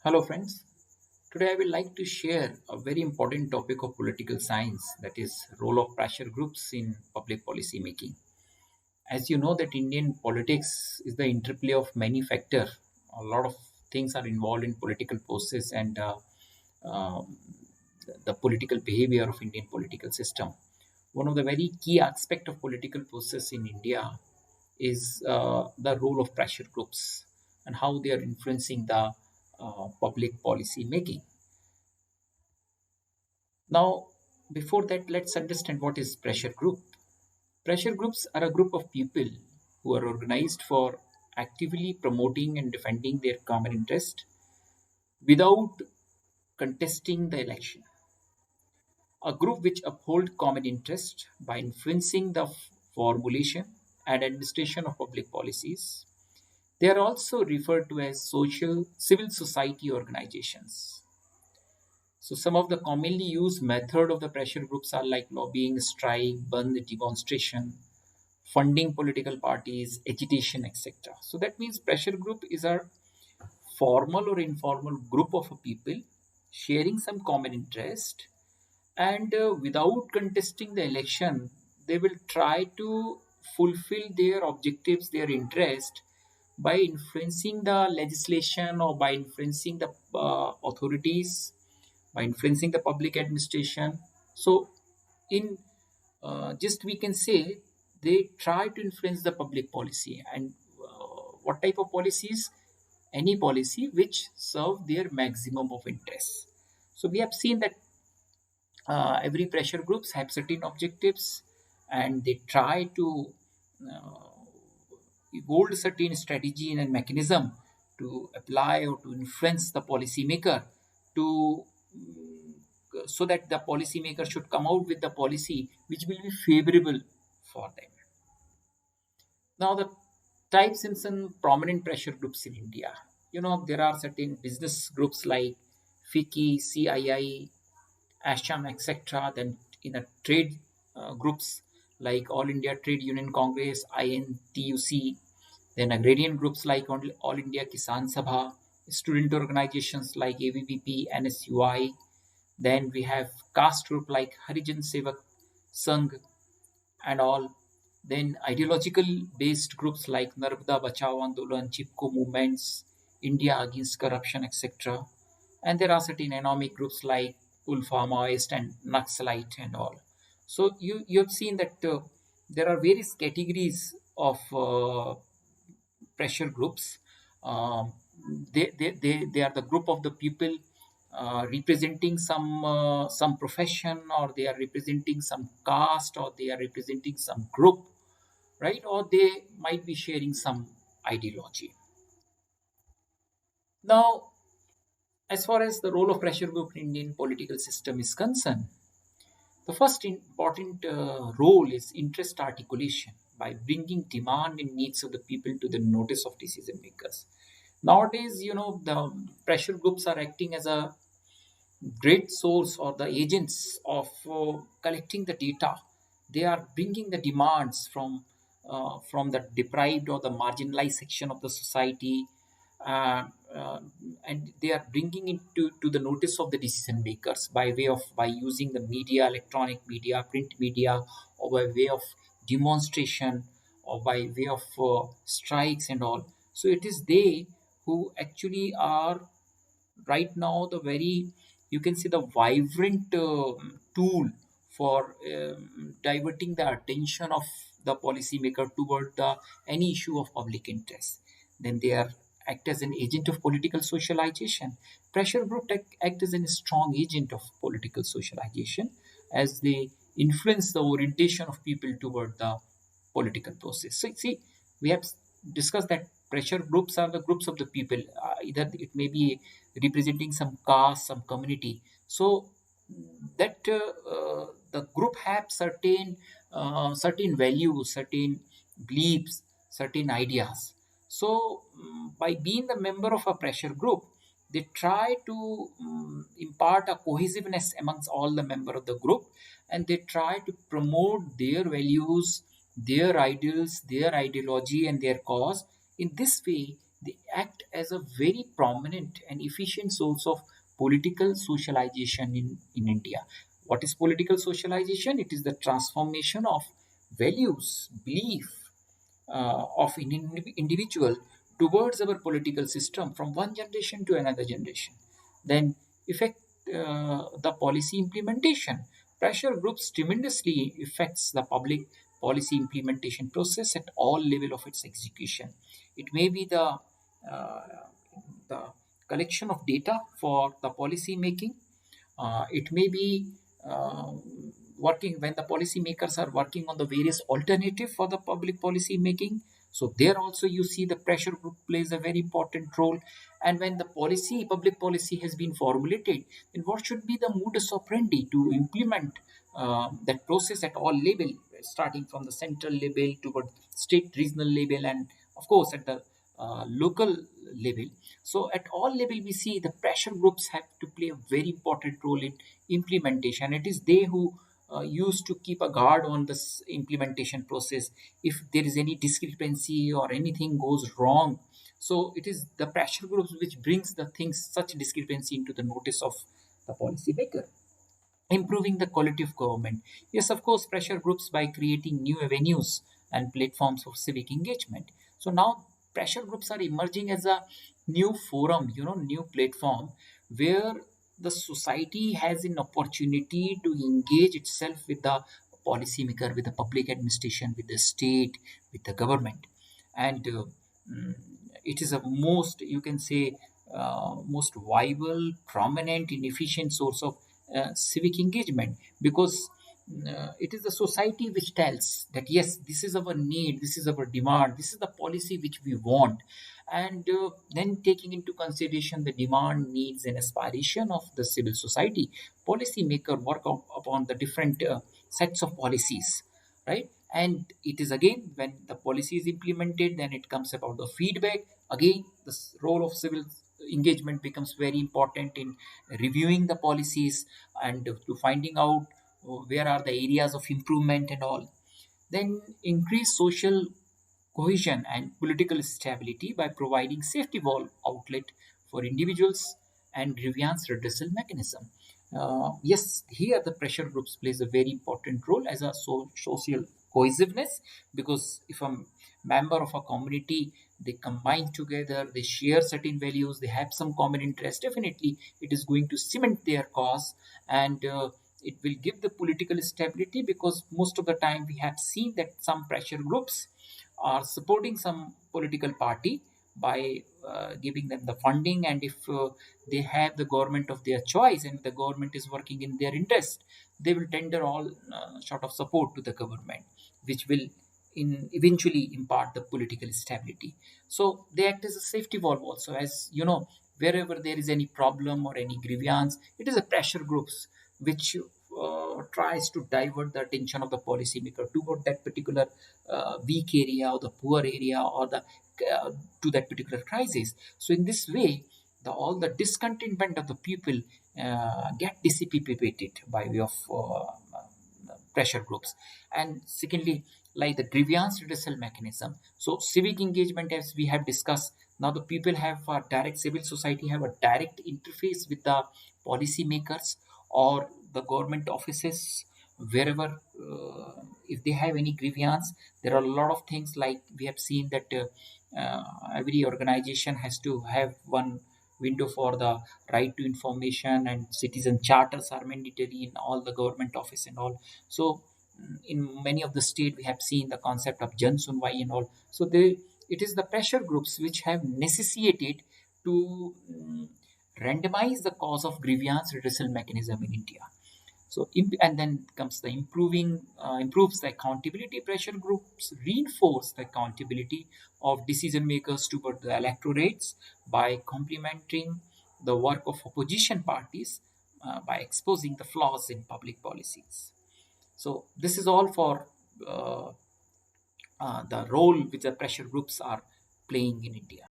Hello, friends. Today, I would like to share a very important topic of political science, that is, role of pressure groups in public policy making. As you know, that Indian politics is the interplay of many factors. A lot of things are involved in political process and um, the political behavior of Indian political system. One of the very key aspect of political process in India is the role of pressure groups and how they are influencing the public policy making. Now, before that, let's understand what is pressure group. Pressure groups are a group of people who are organized for actively promoting and defending their common interest without contesting the election. A group which uphold common interest by influencing the formulation and administration of public policies. They are also referred to as social civil society organizations. So some of the commonly used method of the pressure groups are like lobbying, strike, band, demonstration, funding political parties, agitation, etc. So that means pressure group is a formal or informal group of people sharing some common interest, and without contesting the election, they will try to fulfill their objectives, their interest by influencing the legislation or by influencing the authorities, by influencing the public administration. So, in just we can say they try to influence the public policy and what type of policies? Any policy which serve their maximum of interest. So we have seen that every pressure groups have certain objectives and they try to uh, evolve certain strategy and mechanism to apply or to influence the policymaker to so that the policymaker should come out with the policy which will be favorable for them. Now the types in some prominent pressure groups in India. You know, there are certain business groups like FICCI, CII, ASHAM, etc. Then in a trade groups like All India Trade Union Congress, INTUC. Then agrarian groups like All India Kisan Sabha, student organizations like AVPP, NSUI. Then we have caste group like Harijan Sevak Sangh and all. Then ideological based groups like Narmada Bachao Andolan, Chipko movements, India Against Corruption, etc. And there are certain economic groups like Ulfa, Maoist, and Naxalite, and all. So you have seen that there are various categories of pressure groups. Um, they are the group of the people representing some profession, or they are representing some caste, or they are representing some group, right? Or they might be sharing some ideology. Now, as far as the role of pressure group in Indian political system is concerned, the first important role is interest articulation by bringing demand and needs of the people to the notice of decision makers. Nowadays, you know, the pressure groups are acting as a great source or the agents of collecting the data. They are bringing the demands from the deprived or the marginalized section of the society, uh, uh, and they are bringing it to the notice of the decision makers by way of by using the media, electronic media, print media, or by way of demonstration, or by way of strikes and all. So it is they who actually are right now the very, you can see, the vibrant tool for diverting the attention of the policymaker toward the any issue of public interest. Then they are act as an agent of political socialization. Pressure group act as a strong agent of political socialization as they influence the orientation of people toward the political process. So see, we have discussed that pressure groups are the groups of the people. Either it may be representing some caste, some community. So that the group have certain values, certain beliefs, certain ideas. So by being the member of a pressure group, they try to impart a cohesiveness amongst all the member of the group, and they try to promote their values, their ideals, their ideology, and their cause. In this way, They act as a very prominent and efficient source of political socialization in India. What is political socialization? It is the transformation of values, belief of an individual towards our political system from one generation to another generation. Then effect the policy implementation. Pressure groups tremendously affects the public policy implementation process at all level of its execution. It may be uh, the collection of data for the policy making. It may be uh, working when the policy makers are working on the various alternative for the public policy making. So there also you see the pressure group plays a very important role. And when the public policy has been formulated, then what should be the modus operandi to implement that process at all level, starting from the central level toward state, regional level, and of course at the local level. So at all level, we see the pressure groups have to play a very important role in implementation. It is they who used to keep a guard on this implementation process. If there is any discrepancy or anything goes wrong, so it is the pressure groups which brings the things such discrepancy into the notice of the policy maker. Improving the quality of government. Yes, of course, pressure groups by creating new avenues and platforms of civic engagement. So now pressure groups are emerging as a new forum, new platform where the society has an opportunity to engage itself with the policymaker, with the public administration, with the state, with the government. And mm, it is a most, you can say, most viable, prominent, and efficient source of civic engagement, because it is the society which tells that yes, this is our need, this is our demand, this is the policy which we want. And then taking into consideration the demand, needs, and aspiration of the civil society, policy maker work upon the different sets of policies, right? And it is again when the policy is implemented, then it comes about the feedback. Again, the role of civil engagement becomes very important in reviewing the policies and to finding out where are the areas of improvement and all. Then increase social cohesion and political stability by providing safety valve outlet for individuals and grievance redressal mechanism. Yes, here the pressure groups plays a very important role as a social cohesiveness, because if a member of a community, they combine together, they share certain values, they have some common interest, definitely it is going to cement their cause. And it will give the political stability, because most of the time we have seen that some pressure groups are supporting some political party by giving them the funding. And if they have the government of their choice and the government is working in their interest, they will tender all sort of support to the government, which will eventually impart the political stability. So they act as a safety valve also, as you know, wherever there is any problem or any grievance, it is a pressure groups which tries to divert the attention of the policymaker toward that particular weak area or the poor area or the to that particular crisis. So in this way, all the discontentment of the people get dissipated by way of pressure groups. And secondly, like the grievance redressal mechanism. So civic engagement, as we have discussed, now the people have a direct, civil society have a direct interface with the policymakers or the government offices, wherever if they have any grievance. There are a lot of things, like we have seen that every organization has to have one window for the right to information, and citizen charters are mandatory in all the government office and all. So in many of the state we have seen the concept of Jan Sunwai and all. So they, it is the pressure groups which have necessitated to randomize the cause of grievance redressal mechanism in India. So and then comes the improves the accountability. Pressure groups reinforce the accountability of decision makers toward the electorates by complementing the work of opposition parties by exposing the flaws in public policies. So this is all for uh, the role which the pressure groups are playing in India.